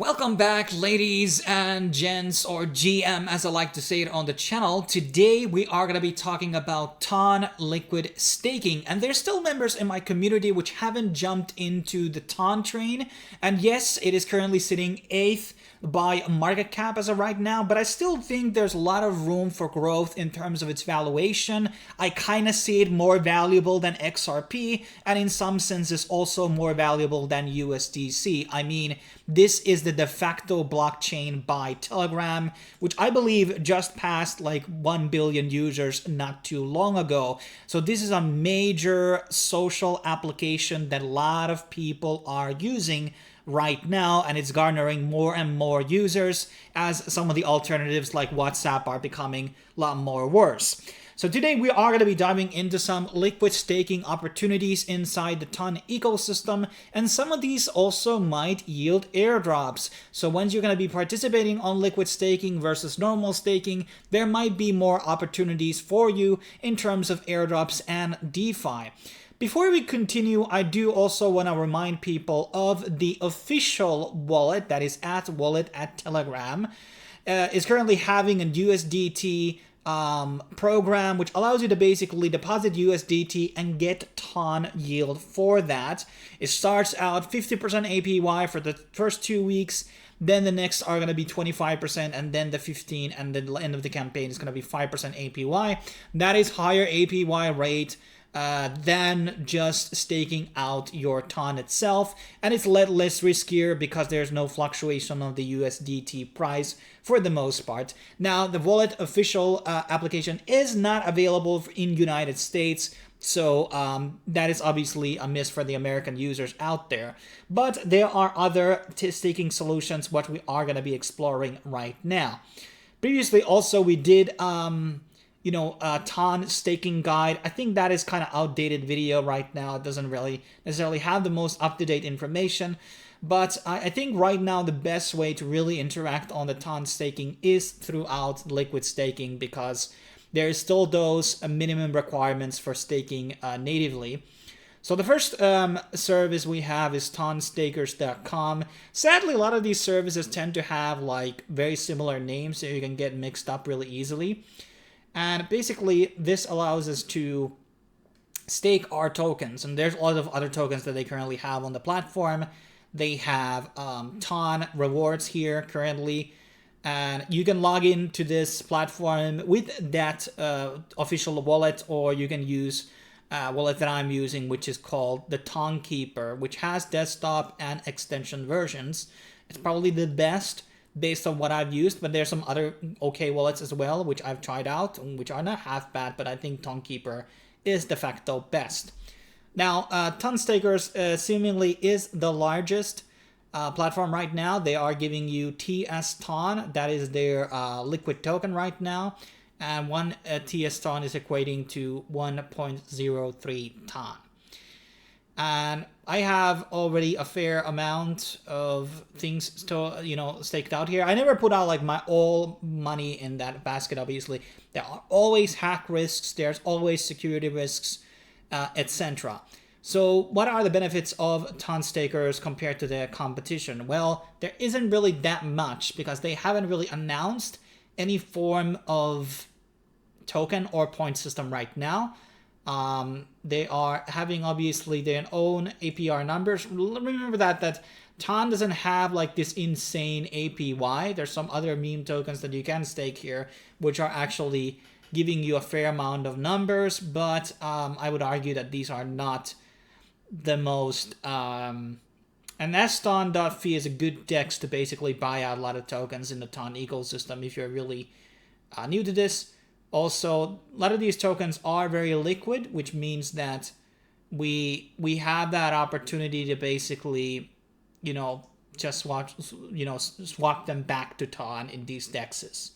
Welcome back, ladies and gents, or GM as I like to say it on the channel. Today we are going to be talking about Ton liquid staking, and there's still members in my community which haven't jumped into the Ton train, and yes, it is currently sitting 8th by market cap as of right now, but I still think there's a lot of room for growth in terms of its valuation. I kind of see it more valuable than XRP, and in some senses also more valuable than USDC. I mean, this is the de facto blockchain by Telegram, which I believe just passed like 1 billion users not too long ago. So this is a major social application that a lot of people are using right now, and it's garnering more and more users as some of the alternatives like WhatsApp are becoming a lot more worse. So today we are going to be diving into some liquid staking opportunities inside the Ton ecosystem, and some of these also might yield airdrops. So once you're going to be participating on liquid staking versus normal staking, there might be more opportunities for you in terms of airdrops and DeFi. Before we continue, I do also want to remind people of the official wallet, that is @wallet at Telegram, is currently having a USDT program which allows you to basically deposit USDT and get Ton yield for that. It starts out 50% APY for the first 2 weeks, then the next are going to be 25%, and then the 15%, and then the end of the campaign is going to be 5% APY. That is higher APY rate than just staking out your Ton itself, and it's less riskier because there's no fluctuation of the USDT price for the most part. Now, the wallet official application is not available in United States, so that is obviously a miss for the American users out there. But there are other staking solutions what we are going to be exploring right now. Previously, also, we did Ton staking guide. I think that is kind of outdated video right now. It doesn't really necessarily have the most up-to-date information, but I think right now the best way to really interact on the Ton staking is throughout liquid staking, because there is still those minimum requirements for staking natively. So the first service we have is tonstakers.com. Sadly, a lot of these services tend to have like very similar names, so you can get mixed up really easily. And basically, this allows us to stake our tokens. And there's a lot of other tokens that they currently have on the platform. They have Ton rewards here currently. And you can log into this platform with that official wallet, or you can use wallet that I'm using, which is called the Tonkeeper, which has desktop and extension versions. It's probably the best based on what I've used, but there's some other okay wallets as well, which I've tried out, which are not half bad, but I think Tonkeeper is de facto best. Now, TonStakers seemingly is the largest platform right now. They are giving you TS Ton, that is their liquid token right now, and one TS Ton is equating to 1.03 Ton. And I have already a fair amount of things to, staked out here. I never put out like my all money in that basket, obviously. There are always hack risks, there's always security risks, etc. So what are the benefits of TonStakers compared to their competition? Well, there isn't really that much, because they haven't really announced any form of token or point system right now. They are having obviously their own APR numbers. Remember that Ton doesn't have like this insane APY. There's some other meme tokens that you can stake here, which are actually giving you a fair amount of numbers, but I would argue that these are not the most... and ston.fi is a good DEX to basically buy out a lot of tokens in the Ton ecosystem if you're really new to this. Also, a lot of these tokens are very liquid, which means that we have that opportunity to basically, just swap them back to Ton in these DEXs.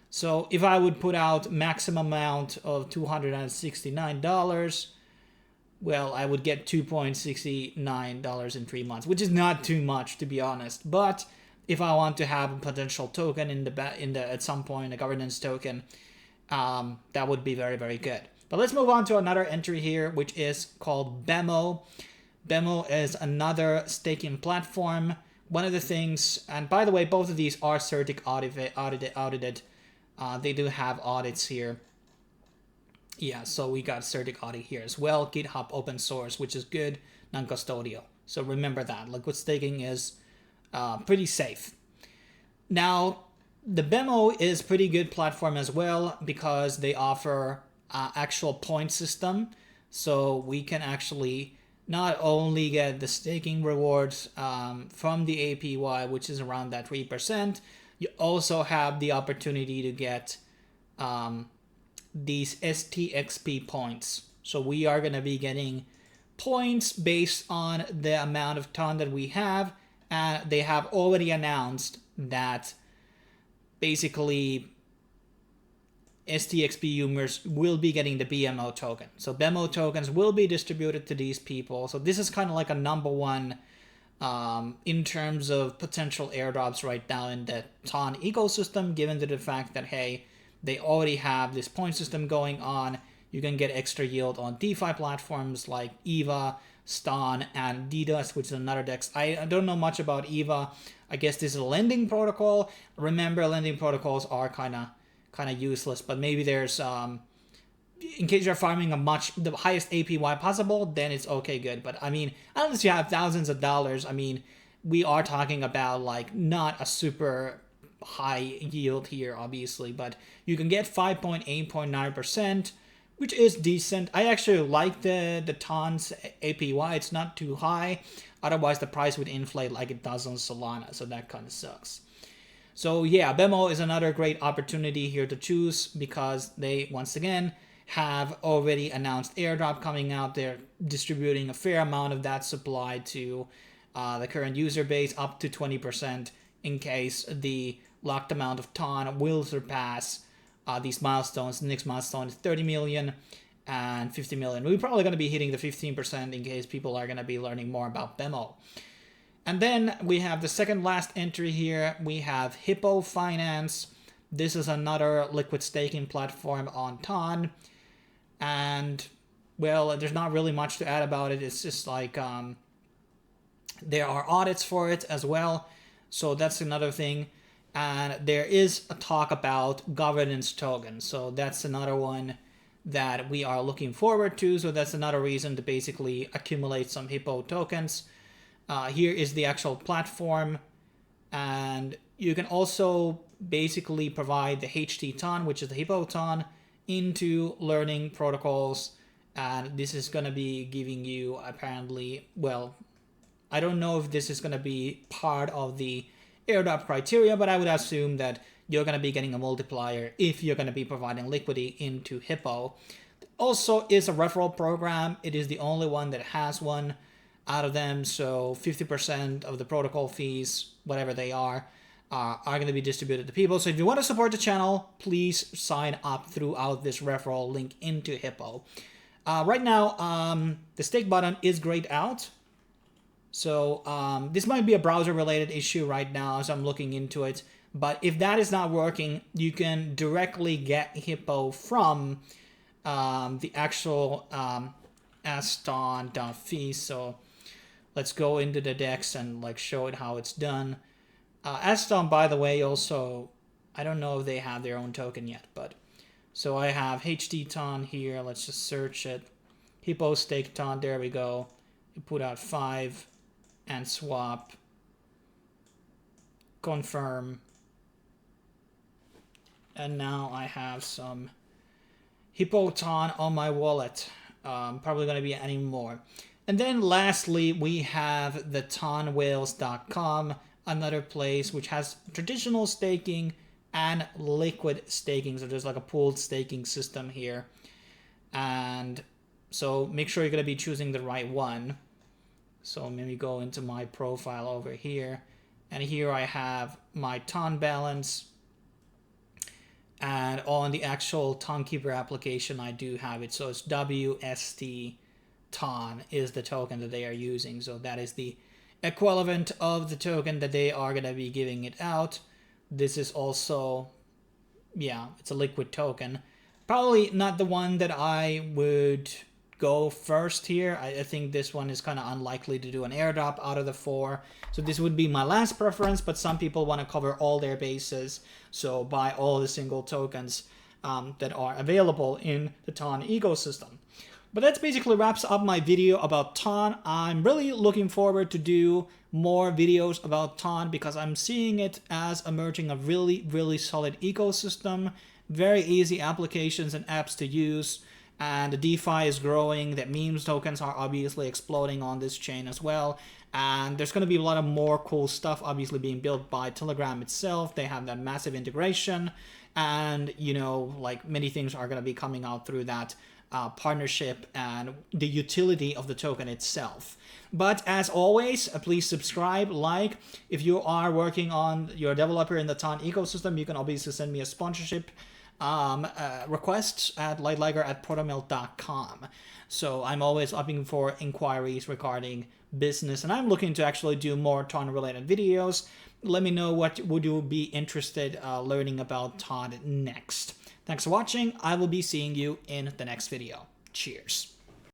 So if I would put out maximum amount of $269, well, I would get $2.69 in 3 months, which is not too much, to be honest. But if I want to have a potential token in the at some point, a governance token, that would be very, very good. But let's move on to another entry here, which is called Bemo. Bemo is another staking platform one of the things, and by the way, both of these are Certic audited. They do have audits here. Yeah, so we got Certic audit here as well. GitHub open source, which is good, non-custodial. So remember that liquid staking is pretty safe. Now, the Bemo is pretty good platform as well because they offer actual point system. So we can actually not only get the staking rewards from the APY, which is around that 3%, you also have the opportunity to get these STXP points. So we are going to be getting points based on the amount of ton that we have. And they have already announced that basically STXP users will be getting the BMO token. So Bemo tokens will be distributed to these people. So this is kind of like a number one in terms of potential airdrops right now in the Ton ecosystem, given the fact that, hey, they already have this point system going on. You can get extra yield on DeFi platforms like EVA, Ston, and DDoS, which is another DEX. I don't know much about EVA. I guess this is a lending protocol. Remember, lending protocols are kind of useless, but maybe there's in case you're farming the highest APY possible, then it's okay, good. But I mean, unless you have thousands of dollars, I mean, we are talking about like not a super high yield here, obviously, but you can get 5.8.9%, which is decent. I actually like the Ton's APY. It's not too high. Otherwise, the price would inflate like it does on Solana, so that kind of sucks. So yeah, Bemo is another great opportunity here to choose because they, once again, have already announced airdrop coming out. They're distributing a fair amount of that supply to the current user base, up to 20%, in case the locked amount of Ton will surpass these milestones. The next milestone is 30 million and 50 million. We're probably going to be hitting the 15% in case people are going to be learning more about Bemo. And then we have the second last entry here. We have Hippo Finance. This is another liquid staking platform on Ton. And, well, there's not really much to add about it. It's just like there are audits for it as well. So that's another thing. And there is a talk about governance tokens. So that's another one that we are looking forward to. So that's another reason to basically accumulate some Hippo tokens. Here is the actual platform. And you can also basically provide the HT Ton, which is the Hippo Ton, into learning protocols. And this is going to be giving you apparently, well, I don't know if this is going to be part of the airdrop criteria, but I would assume that you're going to be getting a multiplier if you're going to be providing liquidity into Hippo. Also is a referral program. It is the only one that has one out of them. So 50% of the protocol fees, whatever they are going to be distributed to people. So if you want to support the channel, please sign up throughout this referral link into Hippo. Right now, the stake button is grayed out. So this might be a browser-related issue right now as I'm looking into it. But if that is not working, you can directly get Hippo from the actual aston.fee. So let's go into the DEX and like show it how it's done. Aston, by the way, also, I don't know if they have their own token yet, but so I have HT Ton here. Let's just search it. Hippo stake Ton, there we go. You put out 5 and swap. Confirm. And now I have some Hippo Ton on my wallet. Probably going to be any more. And then lastly, we have the tonwhales.com, another place which has traditional staking and liquid staking. So there's like a pooled staking system here. And so make sure you're going to be choosing the right one. So maybe go into my profile over here. And here I have my Ton balance. And on the actual Tonkeeper application, I do have it. So it's WST Ton is the token that they are using. So that is the equivalent of the token that they are going to be giving it out. This is also, yeah, it's a liquid token. Probably not the one that I would go first here. I think this one is kind of unlikely to do an airdrop out of the 4. So this would be my last preference, but some people want to cover all their bases. So buy all the single tokens that are available in the Ton ecosystem. But that basically wraps up my video about Ton. I'm really looking forward to do more videos about Ton because I'm seeing it as emerging a really, really solid ecosystem. Very easy applications and apps to use. And the DeFi is growing. The memes tokens are obviously exploding on this chain as well. And there's going to be a lot of more cool stuff obviously being built by Telegram itself. They have that massive integration. And, you know, like many things are going to be coming out through that partnership and the utility of the token itself. But as always, please subscribe, like. If you are working on your developer in the Ton ecosystem, you can obviously send me a sponsorship requests at lightliger@protomilk.com. So I'm always looking for inquiries regarding business, and I'm looking to actually do more Ton related videos. Let me know what would you be interested learning about Ton next. Thanks for watching. I will be seeing you in the next video. Cheers.